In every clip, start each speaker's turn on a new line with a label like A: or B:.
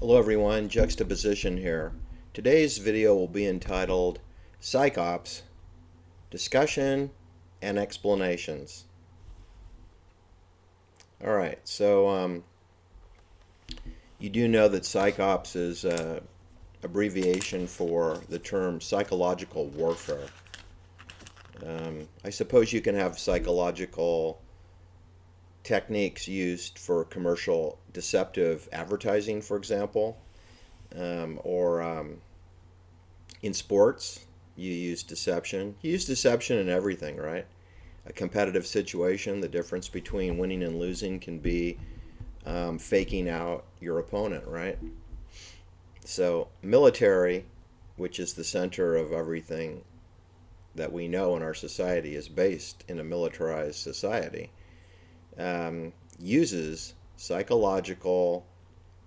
A: Hello everyone, Juxtaposition here. Today's video will be entitled PSYOPS, Discussion and Explanations. Alright, so you do know that PSYOPS is an abbreviation for the term psychological warfare. I suppose you can have psychological techniques used for commercial deceptive advertising, for example, or in sports, you use deception. You use deception in everything, right? A competitive situation, the difference between winning and losing can be faking out your opponent, right? So, military, which is the center of everything that we know in our society, is based in a militarized society. Uses psychological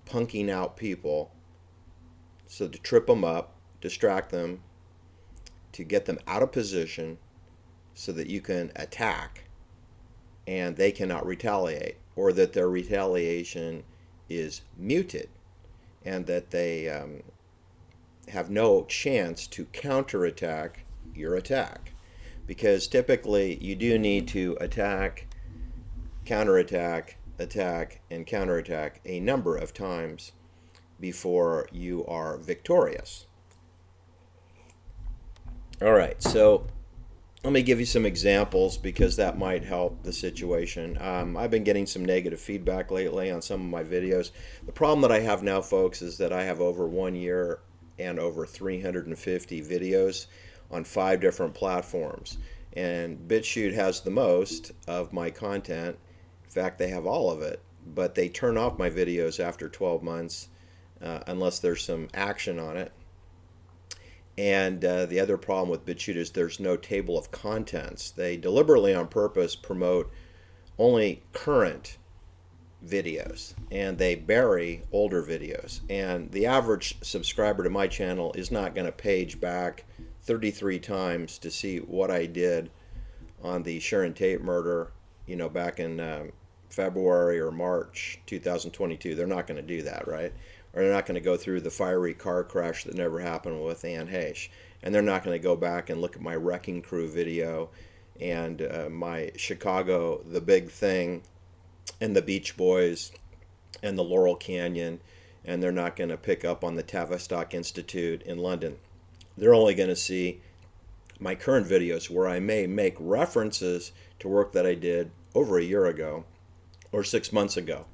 A: punking out people so to trip them up, distract them, to get them out of position so that you can attack and they cannot retaliate, or that their retaliation is muted and that they have no chance to counterattack your attack. Because typically you do need to attack, counterattack, attack, and counterattack a number of times before you are victorious. All right, so let me give you some examples because that might help the situation. I've been getting some negative feedback lately on some of my videos. The problem that I have now, folks, is that I have over 1 year and over 350 videos on 5 different platforms. And BitChute has the most of my content. In fact, they have all of it, but they turn off my videos after 12 months unless there's some action on it. And the other problem with BitChute is there's no table of contents. They deliberately, on purpose, promote only current videos, and they bury older videos. And the average subscriber to my channel is not going to page back 33 times to see what I did on the Sharon Tate murder, back in February or March 2022. They're not going to do that, right? Or they're not going to go through the fiery car crash that never happened with Anne Heche. And they're not going to go back and look at my Wrecking Crew video and my Chicago, The Big Thing, and the Beach Boys, and the Laurel Canyon. And they're not going to pick up on the Tavistock Institute in London. They're only going to see my current videos where I may make references to work that I did over a year ago or 6 months ago.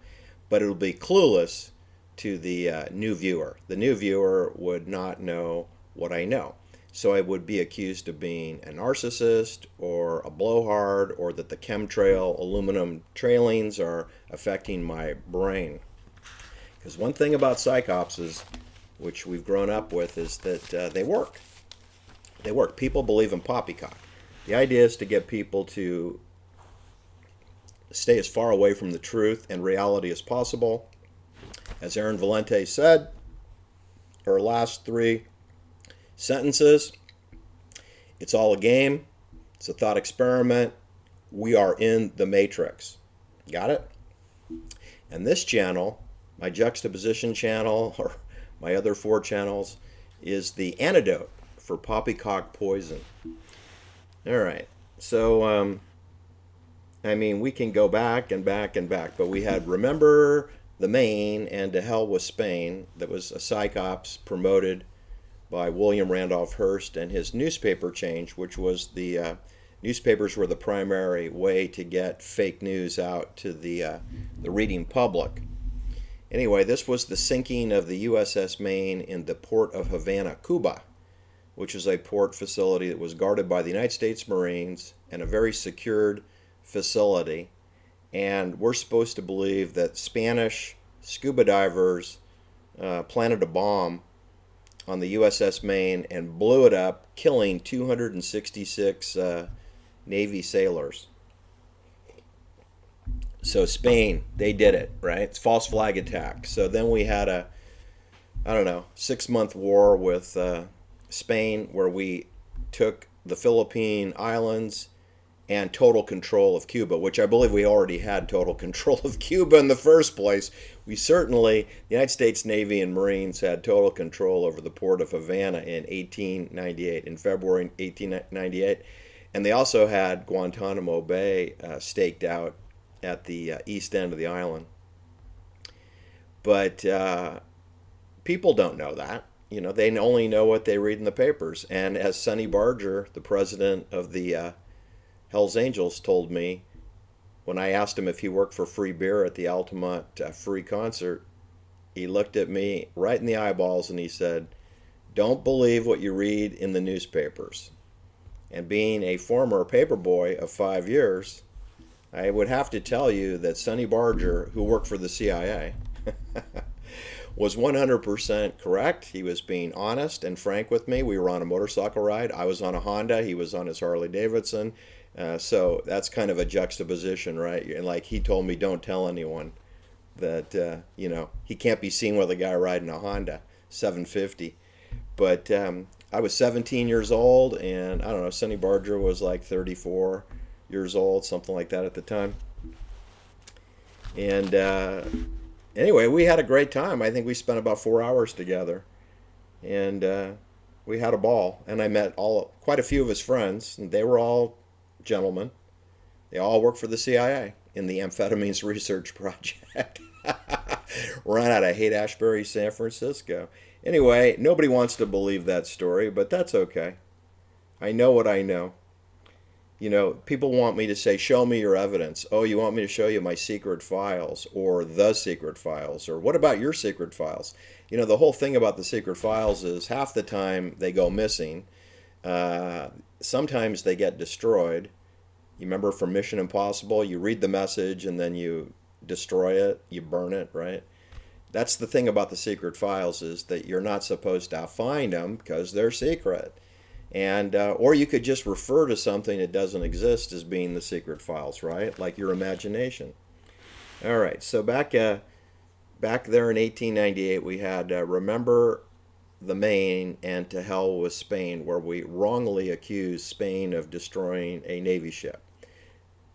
A: But it'll be clueless to the new viewer. The new viewer would not know what I know. So I would be accused of being a narcissist or a blowhard, or that the chemtrail aluminum trailings are affecting my brain. Because one thing about psychopses, which we've grown up with, is that they work. They work. People believe in poppycock. The idea is to get people to stay as far away from the truth and reality as possible. As Erin Valente said, her last 3 sentences, it's all a game, it's a thought experiment, we are in the matrix. Got it? And this channel, my Juxtaposition channel, or my other 4 channels, is the antidote for poppycock poison. All right, so we can go back and back and back, but we had Remember the Maine and To Hell with Spain. That was a psychops promoted by William Randolph Hearst and his newspaper change, which was the newspapers were the primary way to get fake news out to the reading public. Anyway, this was the sinking of the USS Maine in the port of Havana, Cuba, which is a port facility that was guarded by the United States Marines and a very secured facility. And we're supposed to believe that Spanish scuba divers planted a bomb on the USS Maine and blew it up, killing 266 Navy sailors. So Spain, they did it, right? It's false flag attack. So then we had a 6-month war with Spain, where we took the Philippine Islands and total control of Cuba, which I believe we already had total control of Cuba in the first place. We certainly, the United States Navy and Marines had total control over the port of Havana in 1898, in February 1898. And they also had Guantanamo Bay staked out at the east end of the island. But people don't know that. You know, they only know what they read in the papers. And as Sonny Barger, the president of the Hells Angels, told me when I asked him if he worked for free beer at the Altamont free concert, he looked at me right in the eyeballs and he said, "Don't believe what you read in the newspapers." And being a former paperboy of 5 years, I would have to tell you that Sonny Barger, who worked for the CIA, was 100% correct. He was being honest and frank with me. We were on a motorcycle ride. I was on a Honda. He was on his Harley Davidson. So that's kind of a juxtaposition, right? And like he told me, don't tell anyone that, you know, he can't be seen with a guy riding a Honda 750. But I was 17 years old, and I don't know, Sonny Barger was like 34 years old, something like that at the time. And anyway, we had a great time. I think we spent about 4 hours together, and we had a ball. And I met quite a few of his friends, and they were all gentlemen. They all worked for the CIA in the Amphetamines Research Project, run out of Haight-Ashbury, San Francisco. Anyway, nobody wants to believe that story, but that's okay. I know what I know. You know, people want me to say, show me your evidence. Oh, you want me to show you my secret files or the secret files? Or what about your secret files? You know, the whole thing about the secret files is half the time they go missing. Sometimes they get destroyed. You remember from Mission Impossible, you read the message and then you destroy it, you burn it, right? That's the thing about the secret files, is that you're not supposed to find them because they're secret. And or you could just refer to something that doesn't exist as being the secret files, right? Like your imagination. All right, so back there in 1898, we had Remember the Maine and To Hell with Spain, where we wrongly accused Spain of destroying a Navy ship.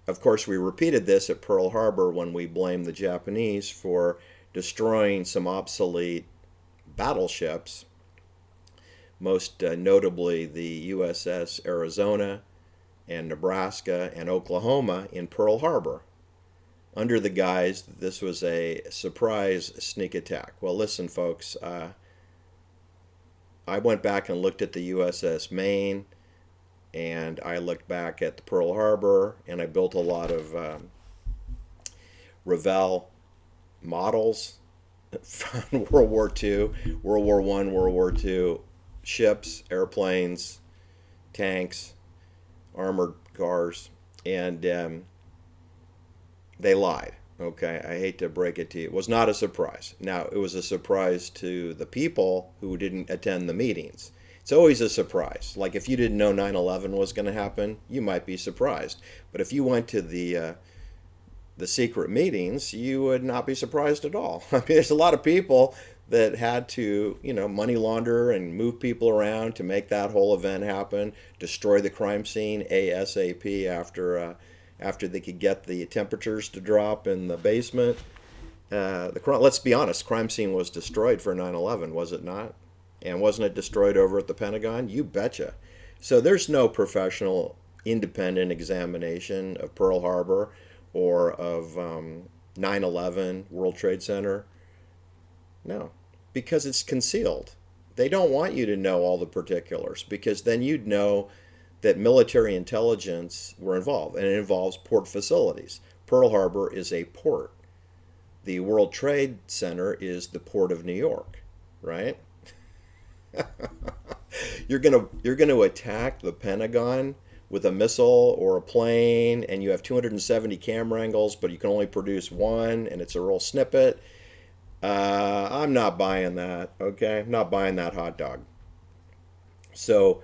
A: Of course, we repeated this at Pearl Harbor when we blamed the Japanese for destroying some obsolete battleships, most notably the USS Arizona and Nebraska and Oklahoma in Pearl Harbor, under the guise that this was a surprise sneak attack. Well, listen, folks, I went back and looked at the USS Maine, and I looked back at the Pearl Harbor, and I built a lot of Revell models from World War II, World War I, World War II, ships, airplanes, tanks, armored cars, and they lied. Okay, I hate to break it to you. It was not a surprise. Now, it was a surprise to the people who didn't attend the meetings. It's always a surprise. Like if you didn't know 9/11 was going to happen, you might be surprised. But if you went to the secret meetings, you would not be surprised at all. I mean, there's a lot of people that had to, you know, money launder and move people around to make that whole event happen, destroy the crime scene ASAP after they could get the temperatures to drop in the basement. Let's be honest, crime scene was destroyed for 9/11, was it not? And wasn't it destroyed over at the Pentagon? You betcha. So there's no professional independent examination of Pearl Harbor or of 9/11 World Trade Center. No, because it's concealed. They don't want you to know all the particulars, because then you'd know that military intelligence were involved, and it involves port facilities. Pearl Harbor is a port. The World Trade Center is the port of New York, right? You're gonna attack the Pentagon with a missile or a plane, and you have 270 camera angles, but you can only produce one, and it's a real snippet. I'm not buying that, okay? I'm not buying that hot dog. So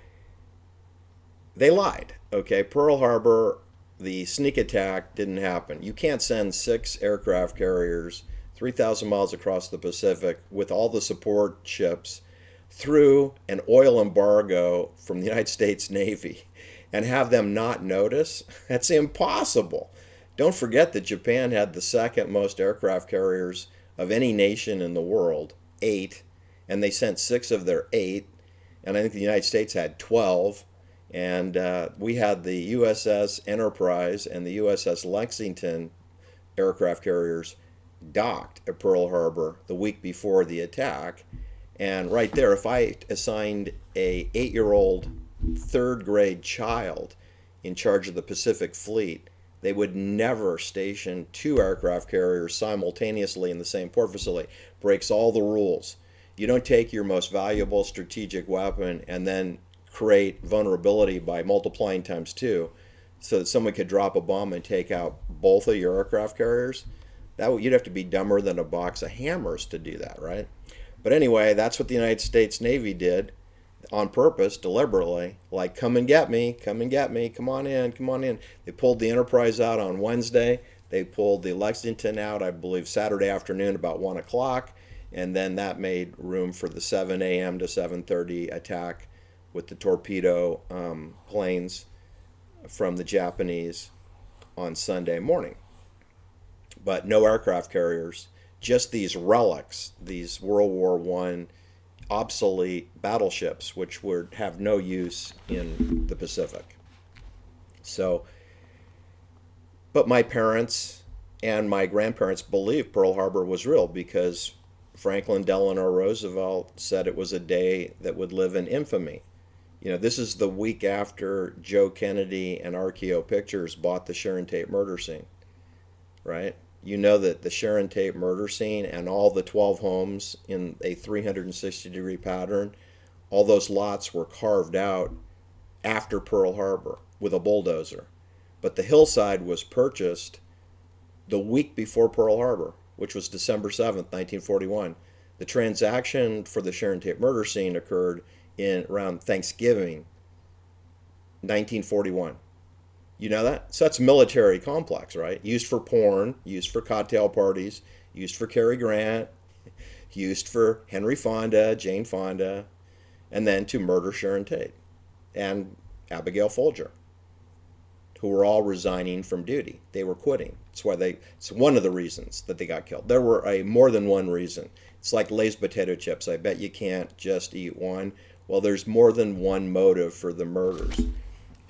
A: they lied, okay? Pearl Harbor, the sneak attack didn't happen. You can't send 6 aircraft carriers 3,000 miles across the Pacific with all the support ships through an oil embargo from the United States Navy and have them not notice? That's impossible. Don't forget that Japan had the second most aircraft carriers of any nation in the world, 8, and they sent 6 of their 8, and I think the United States had 12, and we had the USS Enterprise and the USS Lexington aircraft carriers docked at Pearl Harbor the week before the attack. And right there, if I assigned a 8-year-old third grade child in charge of the Pacific Fleet, they would never station 2 aircraft carriers simultaneously in the same port facility. Breaks all the rules. You don't take your most valuable strategic weapon and then create vulnerability by multiplying times 2 so that someone could drop a bomb and take out both of your aircraft carriers. You'd have to be dumber than a box of hammers to do that, right? But anyway, that's what the United States Navy did on purpose, deliberately, like, come and get me, come and get me, come on in, come on in. They pulled the Enterprise out on Wednesday. They pulled the Lexington out, I believe, Saturday afternoon about 1 o'clock, and then that made room for the 7 a.m. to 7:30 attack with the torpedo planes from the Japanese on Sunday morning. But no aircraft carriers, just these relics, these World War I obsolete battleships, which would have no use in the Pacific. So, but my parents and my grandparents believed Pearl Harbor was real because Franklin Delano Roosevelt said it was a day that would live in infamy. You know, this is the week after Joe Kennedy and RKO Pictures bought the Sharon Tate murder scene, right? You know that the Sharon Tate murder scene and all the 12 homes in a 360-degree pattern, all those lots were carved out after Pearl Harbor with a bulldozer. But the hillside was purchased the week before Pearl Harbor, which was December 7th, 1941. The transaction for the Sharon Tate murder scene occurred in around Thanksgiving, 1941. You know that? So that's military complex, right? Used for porn, used for cocktail parties, used for Cary Grant, used for Henry Fonda, Jane Fonda, and then to murder Sharon Tate and Abigail Folger, who were all resigning from duty. They were quitting. It's one of the reasons that they got killed. There were more than one reason. It's like Lay's potato chips. I bet you can't just eat one. Well, there's more than one motive for the murders.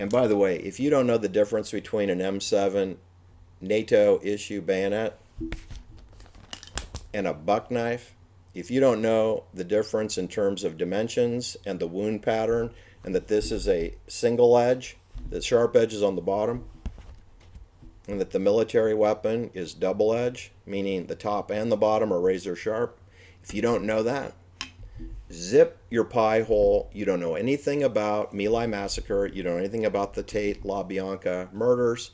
A: And by the way, if you don't know the difference between an M7 NATO issue bayonet and a buck knife, if you don't know the difference in terms of dimensions and the wound pattern, and that this is a single edge, the sharp edge is on the bottom, and that the military weapon is double edge, meaning the top and the bottom are razor sharp, if you don't know that, zip your pie hole. You don't know anything about My Lai massacre. You don't know anything about the Tate LaBianca murders.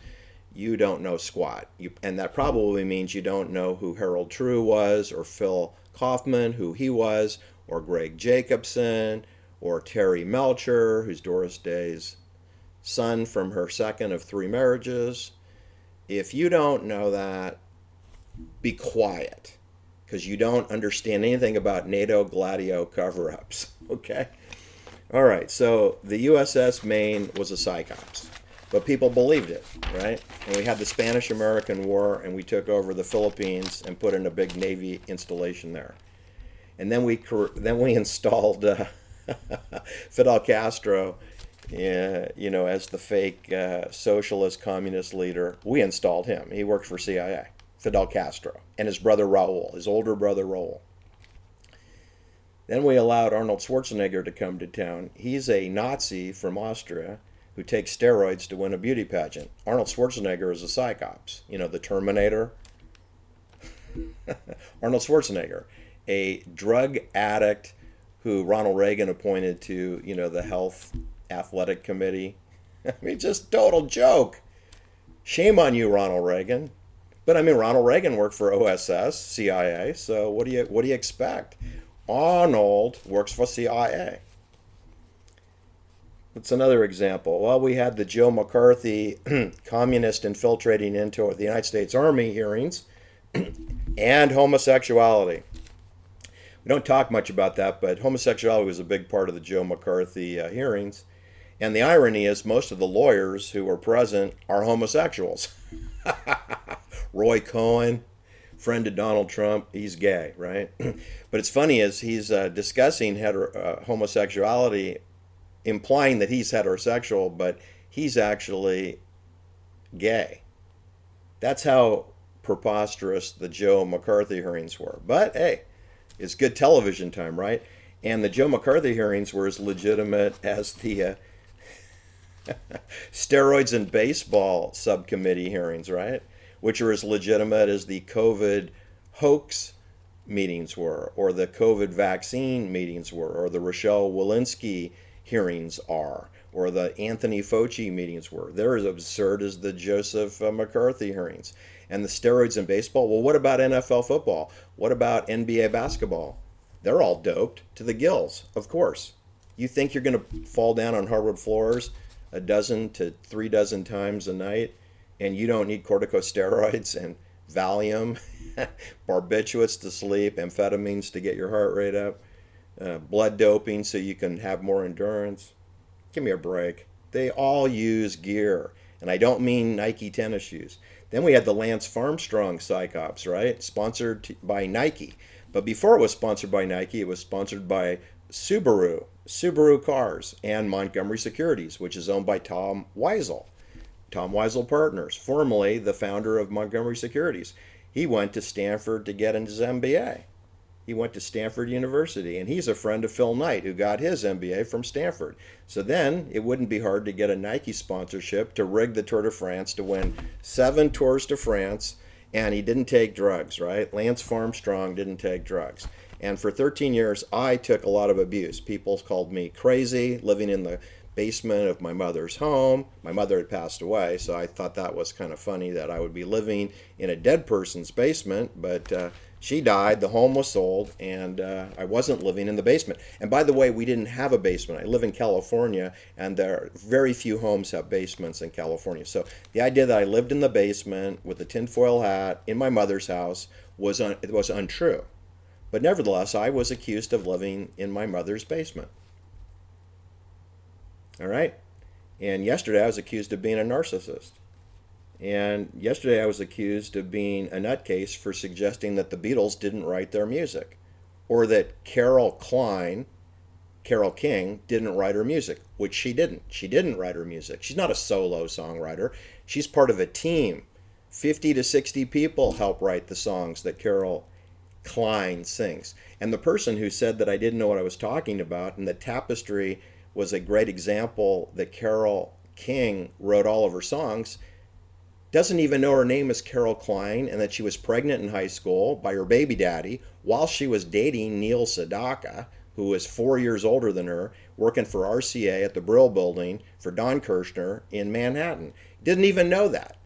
A: You don't know squat. And that probably means you don't know who Harold True was, or Phil Kaufman, who he was, or Greg Jacobson, or Terry Melcher, who's Doris Day's son from her second of 3 marriages. If you don't know that, be quiet, because you don't understand anything about NATO Gladio cover-ups, okay? All right, so the USS Maine was a psyops, but people believed it, right? And we had the Spanish-American War, and we took over the Philippines and put in a big Navy installation there. And then we installed Fidel Castro, as the fake socialist communist leader. We installed him. He worked for CIA. Fidel Castro, and his brother Raul, his older brother Raul. Then we allowed Arnold Schwarzenegger to come to town. He's a Nazi from Austria who takes steroids to win a beauty pageant. Arnold Schwarzenegger is a psyops. You know, the Terminator. Arnold Schwarzenegger, a drug addict who Ronald Reagan appointed to, the Health Athletic Committee. I mean, just total joke. Shame on you, Ronald Reagan. But I mean, Ronald Reagan worked for OSS, CIA, so what do you expect? Arnold works for CIA. That's another example. Well, we had the Joe McCarthy communist infiltrating into the United States Army hearings and homosexuality. We don't talk much about that, but homosexuality was a big part of the Joe McCarthy hearings. And the irony is, most of the lawyers who were present are homosexuals. Roy Cohn, friend of Donald Trump, he's gay, right? But it's funny is he's discussing homosexuality, implying that he's heterosexual, but he's actually gay. That's how preposterous the Joe McCarthy hearings were. But hey, it's good television time, right? And the Joe McCarthy hearings were as legitimate as the steroids in baseball subcommittee hearings, right? Which are as legitimate as the COVID hoax meetings were, or the COVID vaccine meetings were, or the Rochelle Walensky hearings are, or the Anthony Fauci meetings were. They're as absurd as the Joseph McCarthy hearings. And the steroids in baseball, well, what about NFL football? What about NBA basketball? They're all doped to the gills, of course. You think you're going to fall down on hardwood floors a dozen to 3 dozen times a night, and you don't need corticosteroids and Valium, barbiturates to sleep, amphetamines to get your heart rate up, blood doping so you can have more endurance? Give me a break. They all use gear, and I don't mean Nike tennis shoes. Then we had the Lance Armstrong PSYOPS, right? Sponsored by Nike. But before it was sponsored by Nike, it was sponsored by Subaru Cars, and Montgomery Securities, which is owned by Tom Weisel Partners, formerly the founder of Montgomery Securities. He went to Stanford to get his MBA. He went to Stanford University, and he's a friend of Phil Knight, who got his MBA from Stanford. So then it wouldn't be hard to get a Nike sponsorship to rig the Tour de France to win 7 Tours de France, and he didn't take drugs, right? Lance Armstrong didn't take drugs. And for 13 years, I took a lot of abuse. People called me crazy, living in the basement of my mother's home. My mother had passed away, so I thought that was kind of funny that I would be living in a dead person's basement, but she died, the home was sold, and I wasn't living in the basement. And by the way, we didn't have a basement. I live in California, and there are very few homes have basements in California. So the idea that I lived in the basement with a tinfoil hat in my mother's house was untrue. But nevertheless, I was accused of living in my mother's basement. All right? And yesterday I was accused of being a narcissist. And yesterday I was accused of being a nutcase for suggesting that the Beatles didn't write their music, or that Carol King, didn't write her music, which she didn't. She didn't write her music. She's not a solo songwriter. She's part of a team. 50 to 60 people help write the songs that Carol Klein sings. And the person who said that I didn't know what I was talking about, and that Tapestry was a great example that Carol King wrote all of her songs, doesn't even know her name is Carol Klein, and that she was pregnant in high school by her baby daddy while she was dating Neil Sedaka, who was 4 years older than her, working for RCA at the Brill Building for Don Kirshner in Manhattan. Didn't even know that.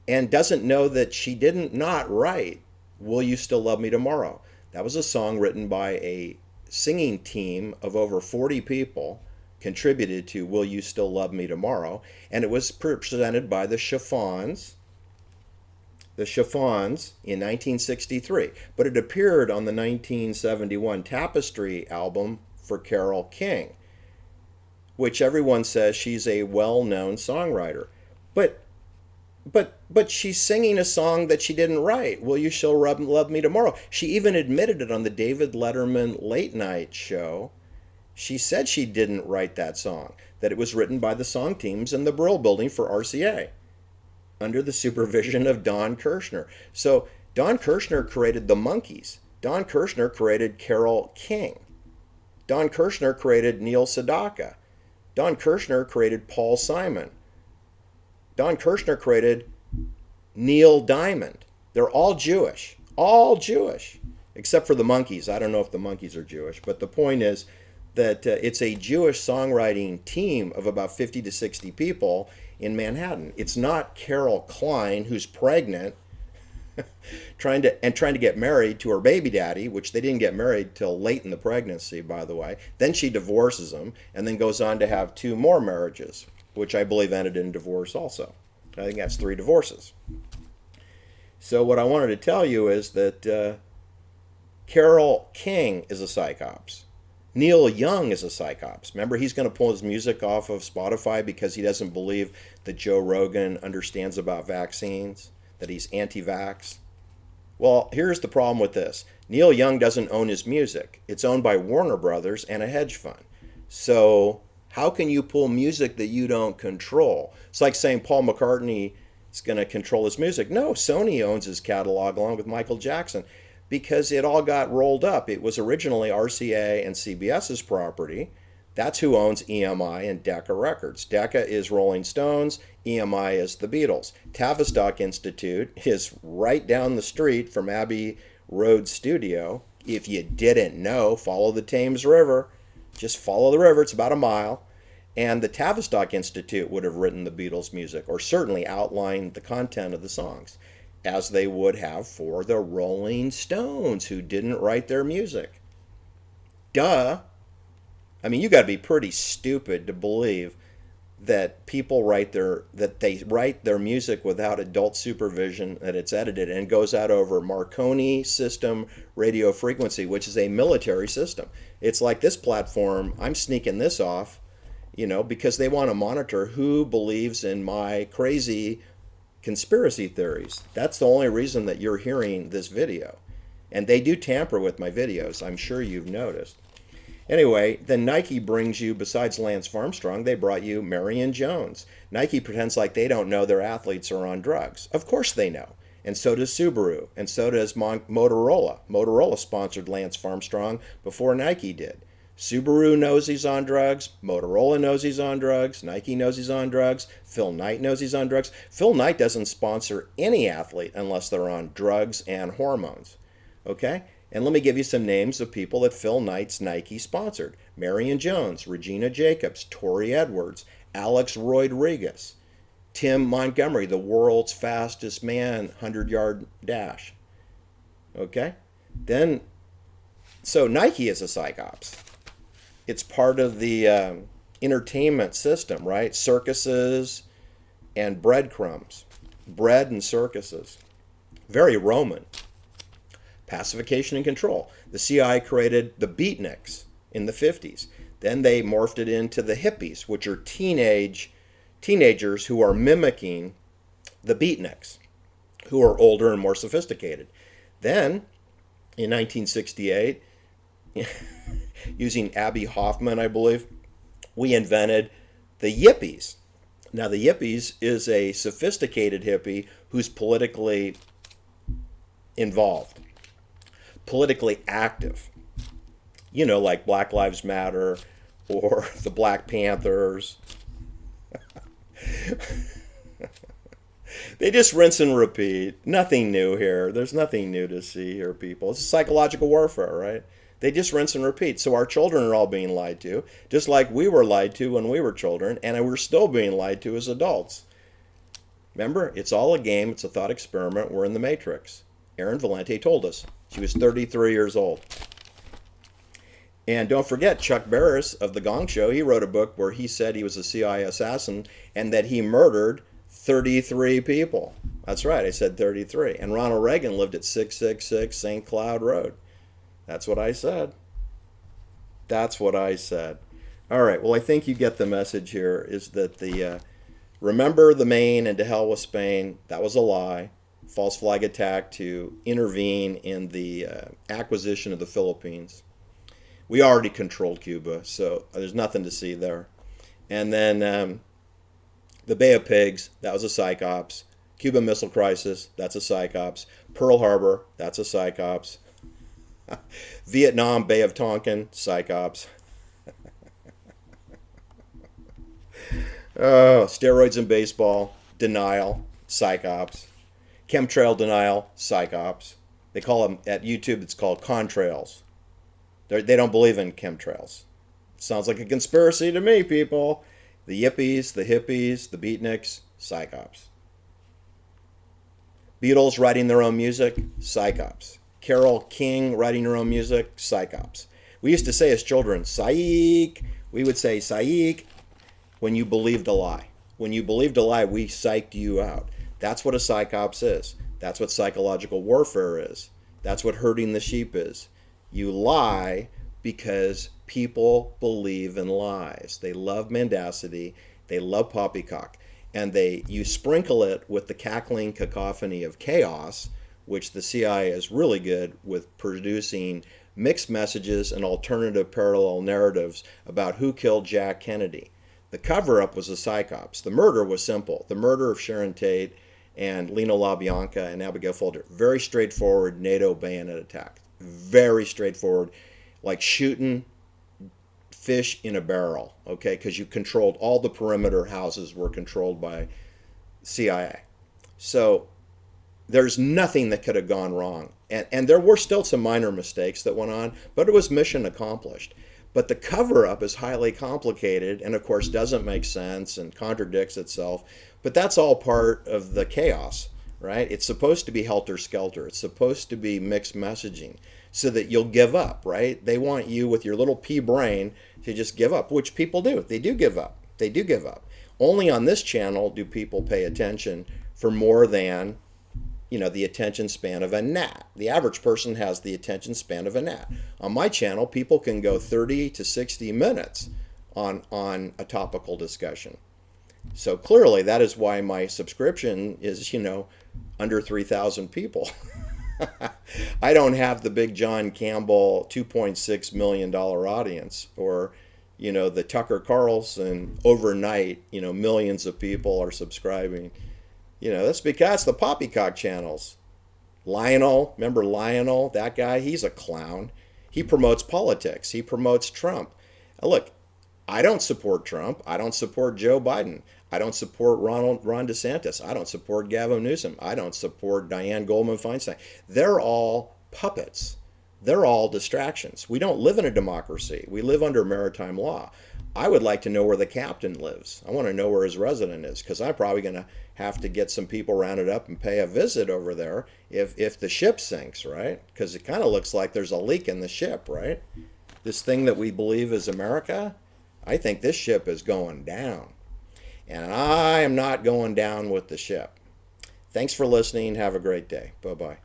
A: And doesn't know that she didn't not write Will You Still Love Me Tomorrow. That was a song written by a singing team of over 40 people, contributed to Will You Still Love Me Tomorrow, and it was presented by the Chiffons in 1963, but it appeared on the 1971 Tapestry album for Carol King, which everyone says she's a well-known songwriter. But she's singing a song that she didn't write, Will You Still Love Me Tomorrow. She even admitted it on the David Letterman late night show. She said she didn't write that song, that it was written by the song teams in the Brill Building for RCA under the supervision of Don Kirshner. So Don Kirshner created the Monkees. Don Kirshner created Carol King. Don Kirshner created Neil Sedaka. Don Kirshner created Paul Simon. Don Kirshner created Neil Diamond. They're all Jewish, except for the Monkees. I don't know if the Monkees are Jewish, but the point is that it's a Jewish songwriting team of about 50 to 60 people in Manhattan. It's not Carol Klein, who's pregnant, trying to get married to her baby daddy, which they didn't get married till late in the pregnancy, by the way. Then she divorces him and then goes on to have 2 more marriages, which I believe ended in divorce also. I think that's 3 divorces. So what I wanted to tell you is that Carol King is a psychops. Neil Young is a psychops. Remember, he's going to pull his music off of Spotify because he doesn't believe that Joe Rogan understands about vaccines, that he's anti-vax. Well, here's the problem with this. Neil Young doesn't own his music. It's owned by Warner Brothers and a hedge fund. So how can you pull music that you don't control? It's like saying Paul McCartney is going to control his music. No, Sony owns his catalog along with Michael Jackson because it all got rolled up. It was originally RCA and CBS's property. That's who owns EMI and Decca Records. Decca is Rolling Stones, EMI is the Beatles. Tavistock Institute is right down the street from Abbey Road Studio. If you didn't know, follow the Thames River. Just follow the river, it's about a mile. And the Tavistock Institute would have written the Beatles' music, or certainly outlined the content of the songs, as they would have for the Rolling Stones, who didn't write their music. Duh. I mean, you got to be pretty stupid to believe that they write their music without adult supervision, that it's edited and goes out over Marconi system radio frequency, which is a military system. It's like this platform, I'm sneaking this off, because they want to monitor who believes in my crazy conspiracy theories. That's the only reason that you're hearing this video. And they do tamper with my videos, I'm sure you've noticed. Anyway, then Nike brings you, besides Lance Armstrong, they brought you Marion Jones. Nike pretends like they don't know their athletes are on drugs. Of course they know. And so does Subaru. And so does Motorola. Motorola sponsored Lance Armstrong before Nike did. Subaru knows he's on drugs. Motorola knows he's on drugs. Nike knows he's on drugs. Phil Knight knows he's on drugs. Phil Knight doesn't sponsor any athlete unless they're on drugs and hormones. Okay? And let me give you some names of people that Phil Knight's Nike sponsored. Marion Jones, Regina Jacobs, Tori Edwards, Alex Rodriguez, Tim Montgomery, the world's fastest man, 100-yard dash. Okay? So Nike is a psychops. It's part of the entertainment system, right? Circuses and breadcrumbs. Bread and circuses. Very Roman. Pacification and control. The CIA created the beatniks in the 50s. Then they morphed it into the hippies, which are teenagers who are mimicking the beatniks, who are older and more sophisticated. Then, in 1968, using Abby Hoffman, I believe, we invented the yippies. Now, the yippies is a sophisticated hippie who's politically involved. Politically active, like Black Lives Matter or the Black Panthers. They just rinse and repeat. Nothing new here. There's nothing new to see here, people. It's psychological warfare, right? They just rinse and repeat. So our children are all being lied to, just like we were lied to when we were children, and we're still being lied to as adults. Remember, it's all a game. It's a thought experiment. We're in the Matrix. Erin Valente told us. She was 33 years old. And don't forget, Chuck Barris of The Gong Show, he wrote a book where he said he was a CIA assassin and that he murdered 33 people. That's right, I said 33. And Ronald Reagan lived at 666 St. Cloud Road. That's what I said. That's what I said. All right, well, I think you get the message here, is that remember the Maine and to hell with Spain, that was a lie. False flag attack to intervene in the acquisition of the Philippines. We already controlled Cuba, so there's nothing to see there. And then the Bay of Pigs, that was a psychops. Cuban Missile Crisis, that's a psychops. Pearl Harbor, that's a psychops. Vietnam, Bay of Tonkin, psychops. Oh, steroids in baseball, denial, psychops. Chemtrail denial, psychops. They call them, at YouTube, it's called contrails. They don't believe in chemtrails. Sounds like a conspiracy to me, people. The yippies, the hippies, the beatniks, psychops. Beatles writing their own music, psychops. Carole King writing her own music, psychops. We used to say as children, psych. We would say psych when you believed a lie. When you believed a lie, we psyched you out. That's what a psychops is. That's what psychological warfare is. That's what herding the sheep is. You lie because people believe in lies. They love mendacity, they love poppycock, and you sprinkle it with the cackling cacophony of chaos, which the CIA is really good with producing mixed messages and alternative parallel narratives about who killed Jack Kennedy. The cover-up was the PSYOPS. The murder was simple. The murder of Sharon Tate and Lena LaBianca and Abigail Folger. Very straightforward NATO bayonet attack. Very straightforward, like shooting fish in a barrel, okay? Because you controlled all the perimeter houses were controlled by CIA. So there's nothing that could have gone wrong. And there were still some minor mistakes that went on, but it was mission accomplished. But the cover-up is highly complicated and, of course, doesn't make sense and contradicts itself. But that's all part of the chaos, right? It's supposed to be helter-skelter. It's supposed to be mixed messaging so that you'll give up, right? They want you with your little pea brain to just give up, which people do. They do give up. They do give up. Only on this channel do people pay attention for more than, the attention span of a gnat. The average person has the attention span of a gnat. On my channel, people can go 30 to 60 minutes on a topical discussion. So clearly that is why my subscription is, under 3,000 people. I don't have the big John Campbell $2.6 million audience or, the Tucker Carlson overnight, millions of people are subscribing. That's because the poppycock channels. Lionel, remember Lionel, that guy? He's a clown. He promotes politics. He promotes Trump. Now look, I don't support Trump. I don't support Joe Biden. I don't support Ron DeSantis. I don't support Gavin Newsom. I don't support Dianne Goldman Feinstein. They're all puppets. They're all distractions. We don't live in a democracy. We live under maritime law. I would like to know where the captain lives. I want to know where his resident is because I'm probably going to have to get some people rounded up and pay a visit over there if the ship sinks, right? Because it kind of looks like there's a leak in the ship, right? This thing that we believe is America, I think this ship is going down. And I am not going down with the ship. Thanks for listening. Have a great day. Bye-bye.